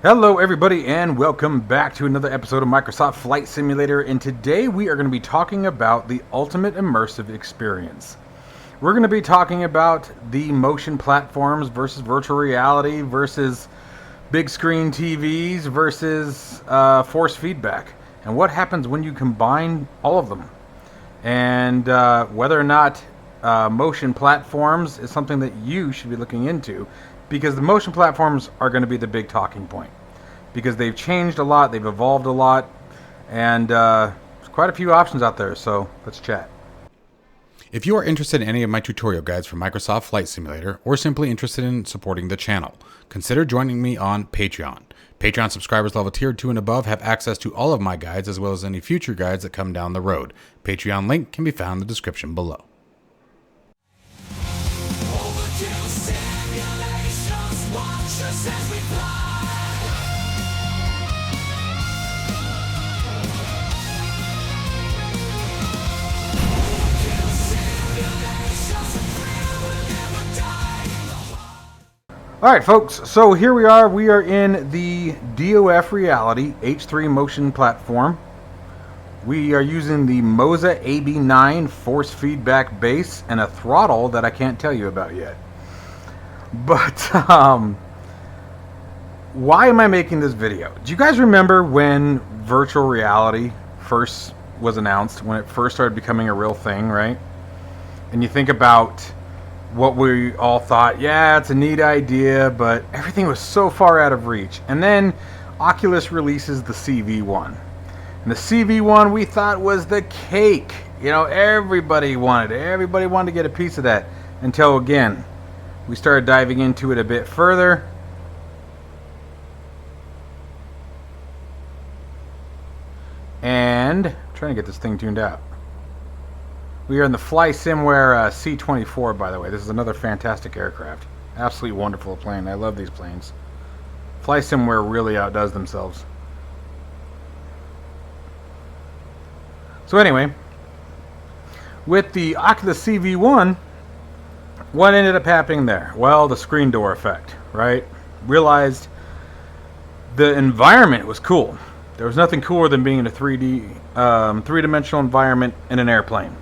Hello everybody and welcome back to another episode of Microsoft Flight Simulator, and today we are going to be talking about the ultimate immersive experience. We're going to be talking about the motion platforms versus virtual reality versus big screen TVs versus force feedback, and what happens when you combine all of them, and whether or not motion platforms is something that you should be looking into, because the motion platforms are going to be the big talking point, because they've changed a lot, they've evolved a lot, and there's quite a few options out there, so let's chat. If you are interested in any of my tutorial guides for Microsoft Flight Simulator, or simply interested in supporting the channel, consider joining me on Patreon. Patreon subscribers level tier 2 and above have access to all of my guides, as well as any future guides that come down the road. Patreon link can be found in the description below. Alright folks, so here we are in the DoF Reality H3 motion platform. We are using the Moza AB9 force feedback base and a throttle that I can't tell you about yet. But, why am I making this video? Do you guys remember when virtual reality first was announced, when it first started becoming a real thing, right? And you think about what we all thought, yeah, it's a neat idea, but everything was so far out of reach. And then Oculus releases the CV1. And the CV1 we thought was the cake. You know, everybody wanted it. Everybody wanted to get a piece of that. Until, again, we started diving into it a bit further. And I'm trying to get this thing tuned out. We are in the FlySimware C-24, by the way. This is another fantastic aircraft. Absolutely wonderful plane. I love these planes. FlySimware really outdoes themselves. So anyway, with the Oculus CV1, what ended up happening there? Well, the screen door effect, right? Realized the environment was cool. There was nothing cooler than being in a three-dimensional environment in an airplane.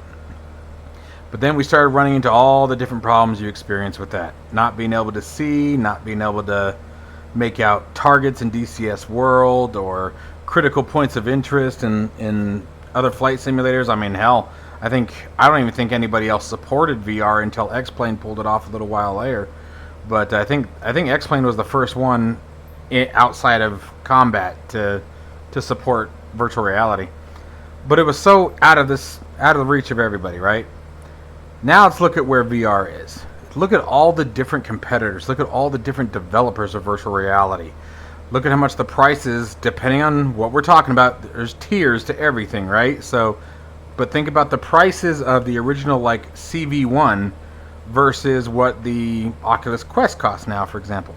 But then we started running into all the different problems you experience with that. Not being able to see, not being able to make out targets in DCS World, or critical points of interest in other flight simulators. I mean, hell, I don't even think anybody else supported VR until X-Plane pulled it off a little while later. But I think X-Plane was the first one outside of combat to support virtual reality. But it was so out of the reach of everybody, right? Now let's look at where VR is. Look at all the different competitors. Look at all the different developers of virtual reality. Look at how much the price is, depending on what we're talking about. There's tiers to everything, right? So, but think about the prices of the original, like, CV1 versus what the Oculus Quest costs now, for example.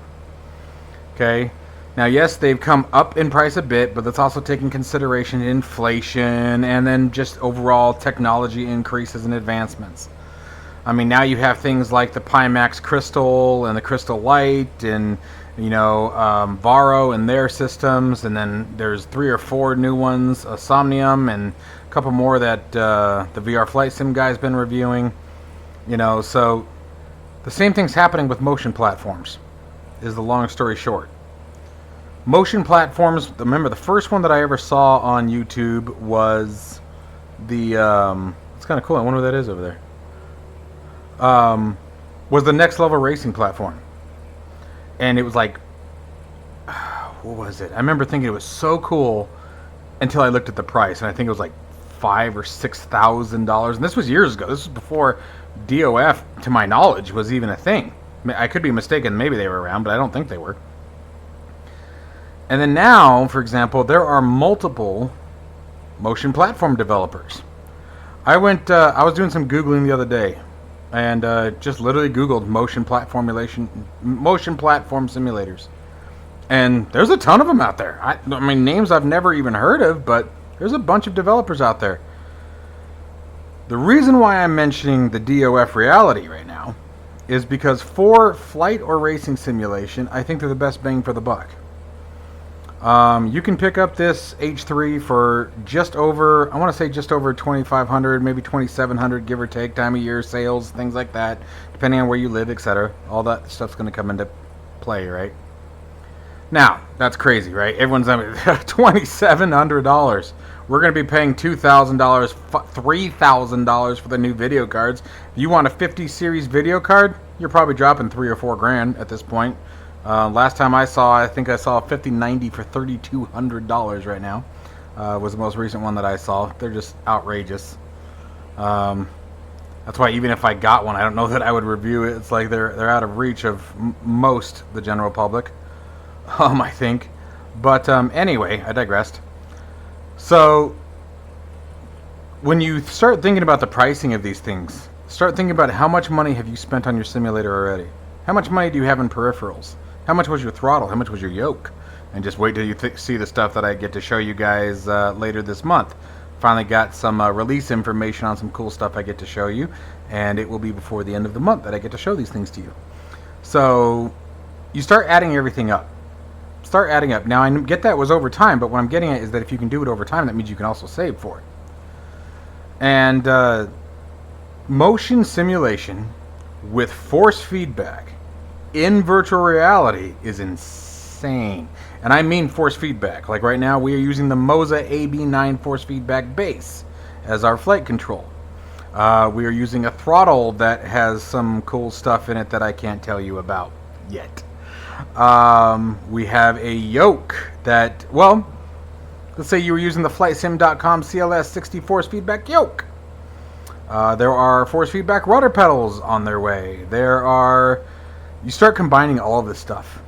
Okay? Now, yes, they've come up in price a bit, but that's also taking consideration inflation and then just overall technology increases and advancements. I mean, now you have things like the Pimax Crystal and the Crystal Light, and Varo and their systems, and then there's 3 or 4 new ones, Somnium, and a couple more that the VR Flight Sim guy's been reviewing. So the same thing's happening with motion platforms, is the long story short. Motion platforms, remember the first one that I ever saw on YouTube was the, it's kind of cool, I wonder what that is over there. Was the Next Level Racing platform. And it was like, what was it? I remember thinking it was so cool until I looked at the price, and I think it was like $5,000 or $6,000. And this was years ago. This was before DoF, to my knowledge, was even a thing. I could be mistaken. Maybe they were around, but I don't think they were. And then now, for example, there are multiple motion platform developers. I was doing some Googling the other day, and just literally Googled motion platform simulators, and there's a ton of them out there. I mean, names I've never even heard of, but there's a bunch of developers out there. The reason why I'm mentioning the DoF Reality right now is because for flight or racing simulation, I think they're the best bang for the buck. You can pick up this H3 for just over, I want to say just over 2,500, maybe 2,700, give or take, time of year, sales, things like that, depending on where you live, etc. All that stuff's going to come into play, right? Now, that's crazy, right? Everyone's $2,700. We're going to be paying $2,000, $3,000 for the new video cards. If you want a 50 series video card, you're probably dropping $3 or $4 grand at this point. Last time I think I saw a 5090 for $3,200 right now. Was the most recent one that I saw. They're just outrageous. That's why even if I got one, I don't know that I would review it. It's like they're out of reach of most the general public. I think. But anyway, I digressed. So when you start thinking about the pricing of these things, start thinking about how much money have you spent on your simulator already? How much money do you have in peripherals? How much was your throttle? How much was your yoke? And just wait till you see the stuff that I get to show you guys later this month. Finally got some release information on some cool stuff I get to show you, and it will be before the end of the month that I get to show these things to you. So you start adding everything up. Start adding up. Now, I get that was over time, but what I'm getting at is that if you can do it over time, that means you can also save for it. And motion simulation with force feedback in virtual reality is insane. And I mean force feedback. Like right now, we are using the Moza AB9 force feedback base as our flight control. We are using a throttle that has some cool stuff in it that I can't tell you about yet. We have a yoke that, well, let's say you were using the FlightSim.com CLS 60 force feedback yoke. There are force feedback rudder pedals on their way. You start combining all of this stuff.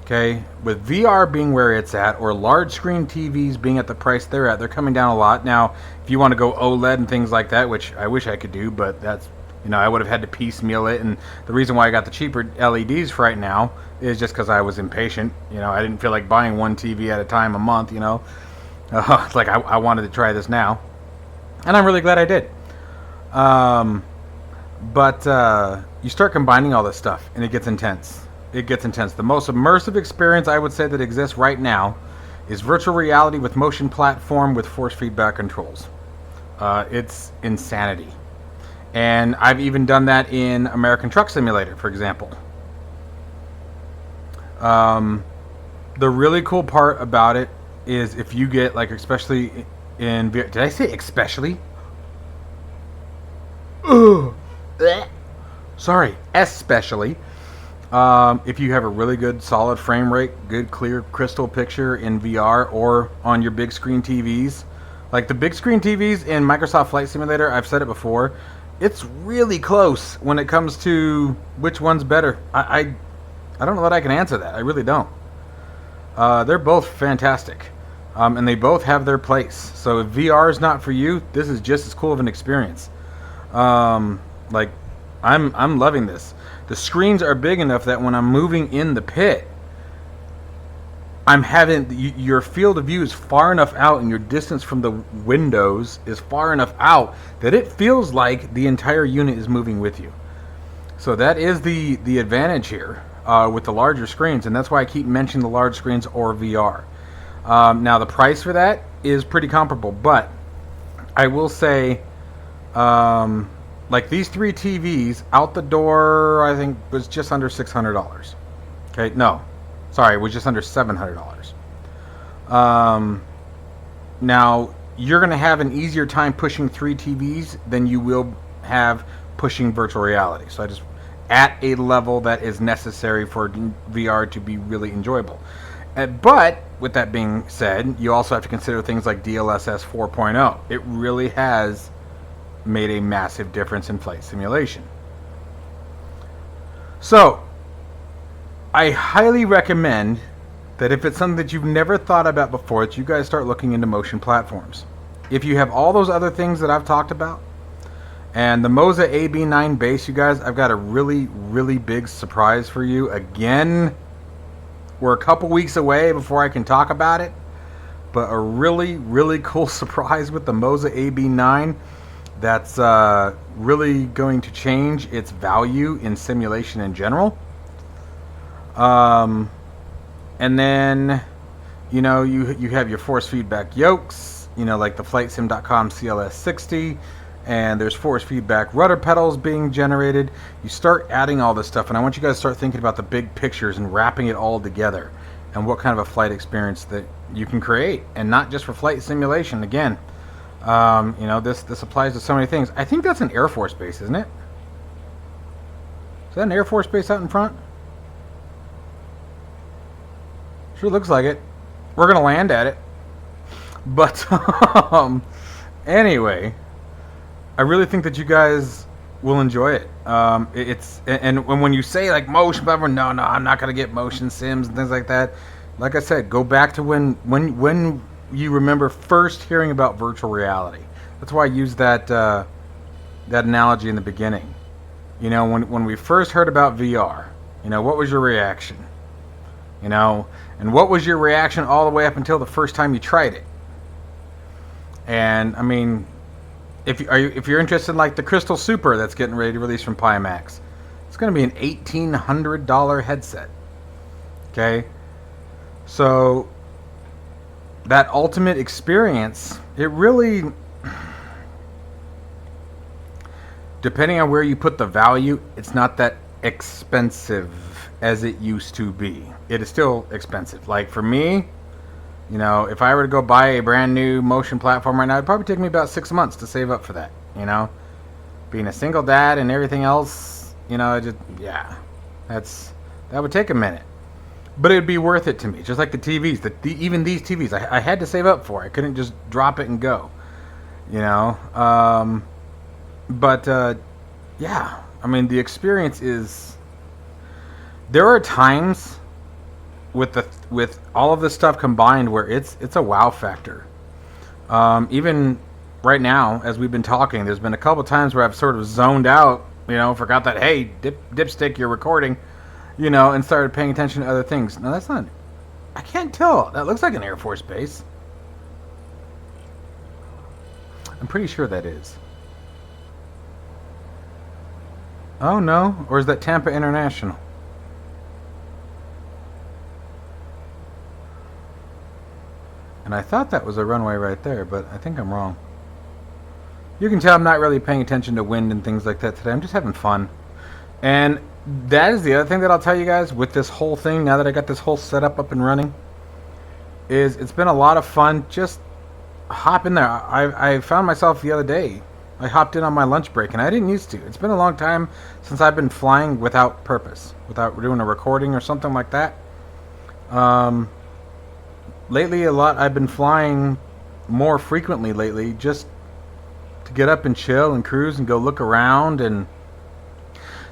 Okay, with VR being where it's at, or large screen TVs being at the price they're at, they're coming down a lot. Now, if you want to go OLED and things like that, which I wish I could do, but that's, I would have had to piecemeal it. And the reason why I got the cheaper LEDs for right now is just because I was impatient. I didn't feel like buying one TV at a time a month. It's like I wanted to try this now, and I'm really glad I did. But you start combining all this stuff, and it gets intense. It gets intense. The most immersive experience I would say that exists right now is virtual reality with motion platform with force feedback controls. It's insanity. And I've even done that in American Truck Simulator, for example. The really cool part about it is if you get, like, especially in... Did I say especially? Ugh. Sorry, especially. If you have a really good solid frame rate, good clear crystal picture in VR or on your big screen TVs, like the big screen TVs in Microsoft Flight Simulator, I've said it before, it's really close when it comes to which one's better. I don't know that I can answer that. I really don't. They're both fantastic, and they both have their place. So if VR is not for you, this is just as cool of an experience. Like I'm loving this. The screens are big enough that when I'm moving in the pit, I'm having your field of view is far enough out and your distance from the windows is far enough out that it feels like the entire unit is moving with you. So that is the advantage here with the larger screens, and that's why I keep mentioning the large screens or VR. Now the price for that is pretty comparable, but I will say, like these three TVs out the door, I think was just under $600. Okay, no, sorry, it was just under $700. Now you're going to have an easier time pushing three TVs than you will have pushing virtual reality. So I just at a level that is necessary for VR to be really enjoyable. But with that being said, you also have to consider things like DLSS 4.0. It really has made a massive difference in flight simulation. So I highly recommend that if it's something that you've never thought about before, that you guys start looking into motion platforms. If you have all those other things that I've talked about and the Moza AB9 base, you guys, I've got a really, really big surprise for you. Again, we're a couple weeks away before I can talk about it, but a really, really cool surprise with the Moza AB9 that's really going to change its value in simulation in general. And then You know, you have your force feedback yokes, you know, like the FlightSim.com CLS60, and there's force feedback rudder pedals being generated. You start adding all this stuff, and I want you guys to start thinking about the big pictures and wrapping it all together, and what kind of a flight experience that you can create, and not just for flight simulation. Again, you know, this applies to so many things. I think that's an Air Force base, isn't it? Is that an Air Force base out in front? Sure looks like it. We're gonna land at it, but anyway, I really think that you guys will enjoy it. It's and when you say like motion, blah, blah, no, I'm not gonna get motion sims and things like that. Like I said, go back to when you remember first hearing about virtual reality. That's why I used that that analogy in the beginning. You know, when we first heard about VR, you know, what was your reaction? You know, and what was your reaction all the way up until the first time you tried it? And I mean, if you're interested in like the Crystal Super that's getting ready to release from Pimax, it's going to be an $1,800 headset. Okay, so that ultimate experience, it really, depending on where you put the value, it's not that expensive as it used to be. It is still expensive. Like for me, you know, if I were to go buy a brand new motion platform right now, it'd probably take me about 6 months to save up for that. You know, being a single dad and everything else, you know, that would take a minute, but it'd be worth it to me. Just like the TVs, even these TVs, I had to save up for. I couldn't just drop it and go. You know, yeah, I mean, the experience is. There are times with all of this stuff combined where it's a wow factor. Even right now, as we've been talking, there's been a couple times where I've sort of zoned out, you know, forgot that, hey, dipstick, you're recording, you know, and started paying attention to other things. No, that's not. I can't tell. That looks like an Air Force base. I'm pretty sure that is. Oh no, or is that Tampa International? And I thought that was a runway right there, but I think I'm wrong. You can tell I'm not really paying attention to wind and things like that today. I'm just having fun. And that is the other thing that I'll tell you guys with this whole thing, now that I got this whole setup up and running, is it's been a lot of fun. Just hop in there. I found myself the other day, I hopped in on my lunch break, and I didn't used to. It's been a long time since I've been flying without purpose, without doing a recording or something like that. Lately, a lot. I've been flying more frequently lately, just to get up and chill and cruise and go look around. And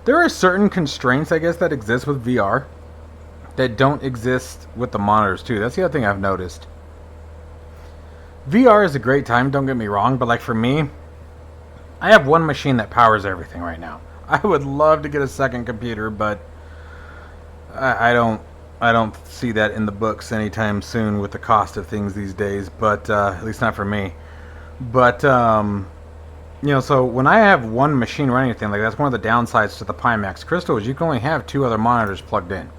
there are certain constraints, I guess, that exist with VR that don't exist with the monitors too. That's the other thing I've noticed. VR is a great time, don't get me wrong, but like for me, I have one machine that powers everything right now. I would love to get a second computer, but I don't see that in the books anytime soon with the cost of things these days, but at least not for me. But you know, so when I have one machine running anything, like that's one of the downsides to the Pimax Crystal is you can only have 2 other monitors plugged in.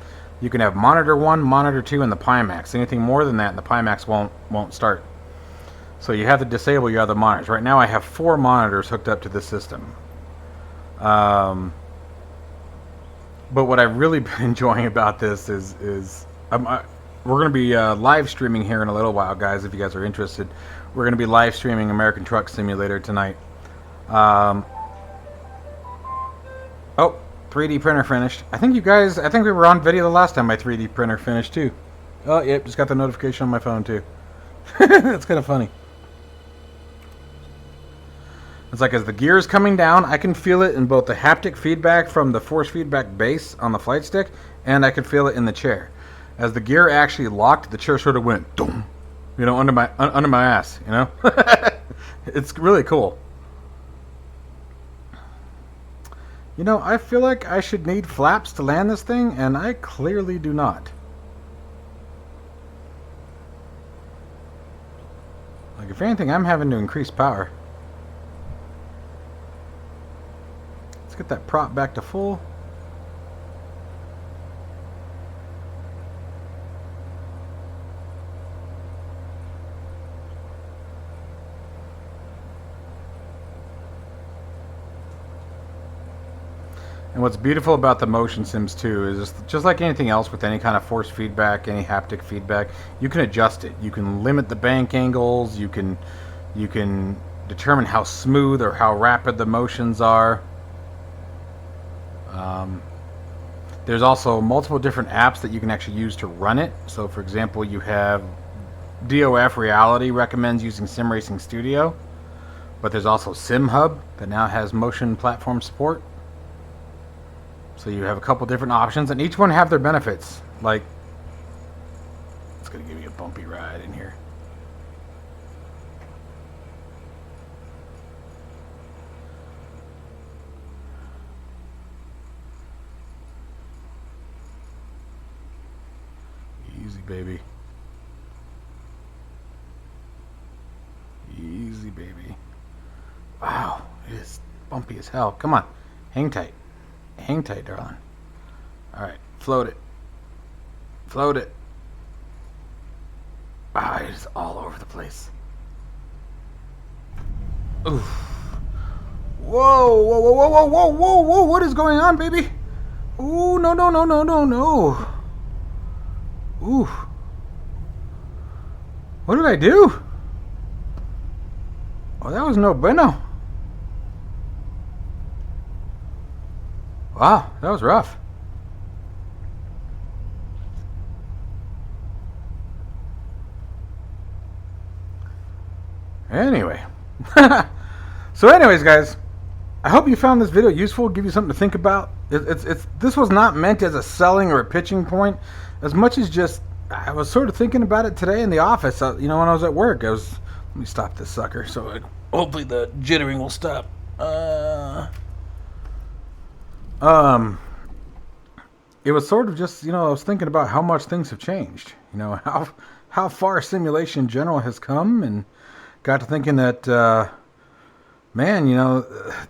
You can have monitor 1, monitor 2 in the Pimax. Anything more than that, the Pimax won't start. So you have to disable your other monitors. Right now I have 4 monitors hooked up to the system. But what I've really been enjoying about this is we're going to be live streaming here in a little while, guys, if you guys are interested. We're going to be live streaming American Truck Simulator tonight. Oh, 3D printer finished. I think we were on video the last time my 3D printer finished too. Oh, yep, just got the notification on my phone too. That's kind of funny. It's like as the gear is coming down, I can feel it in both the haptic feedback from the force feedback base on the flight stick, and I can feel it in the chair. As the gear actually locked, the chair sort of went, boom, you know, under my ass, you know. It's really cool. You know, I feel like I should need flaps to land this thing, and I clearly do not. Like, if anything, I'm having to increase power. Let's get that prop back to full. And what's beautiful about the motion sims too is just like anything else with any kind of force feedback, any haptic feedback, you can adjust it. You can limit the bank angles. You can determine how smooth or how rapid the motions are. There's also multiple different apps that you can actually use to run it. So for example, you have DoF Reality recommends using Sim Racing Studio, but there's also SimHub that now has motion platform support. So you have a couple different options, and each one have their benefits. Like, it's going to give you a bumpy ride in here. Easy, baby. Easy, baby. Wow, it is bumpy as hell. Come on, hang tight. Hang tight, darling. Alright, float it. Float it. Ah, it is all over the place. Oof. Whoa, whoa, whoa, whoa, whoa, whoa, whoa, whoa, what is going on, baby? Ooh, no, no, no, no, no, no. Ooh. What did I do? Oh, that was no bueno. Wow, that was rough. Anyway. So anyways, guys, I hope you found this video useful, give you something to think about. This was not meant as a selling or a pitching point, as much as just I was sort of thinking about it today in the office. You know, when I was at work, let me stop this sucker so hopefully the jittering will stop. It was sort of just, you know, I was thinking about how much things have changed. You know, how far simulation in general has come, and got to thinking that, man, you know,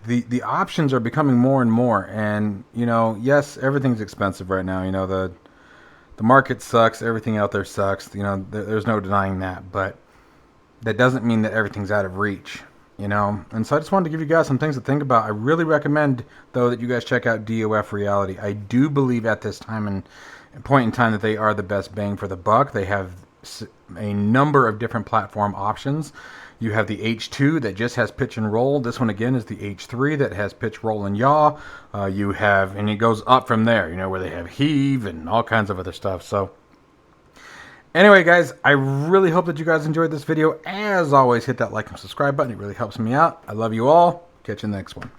the options are becoming more and more. And, you know, yes, everything's expensive right now. You know, the market sucks. Everything out there sucks. You know, there's no denying that. But that doesn't mean that everything's out of reach. You know, and so I just wanted to give you guys some things to think about. I really recommend, though, that you guys check out DoF Reality. I do believe at this time and point in time that they are the best bang for the buck. They have a number of different platform options. You have the H2 that just has pitch and roll. This one again is the H3 that has pitch, roll, and yaw. You have, and it goes up from there. You know, where they have heave and all kinds of other stuff. So anyway, guys, I really hope that you guys enjoyed this video. As always, hit that like and subscribe button. It really helps me out. I love you all. Catch you in the next one.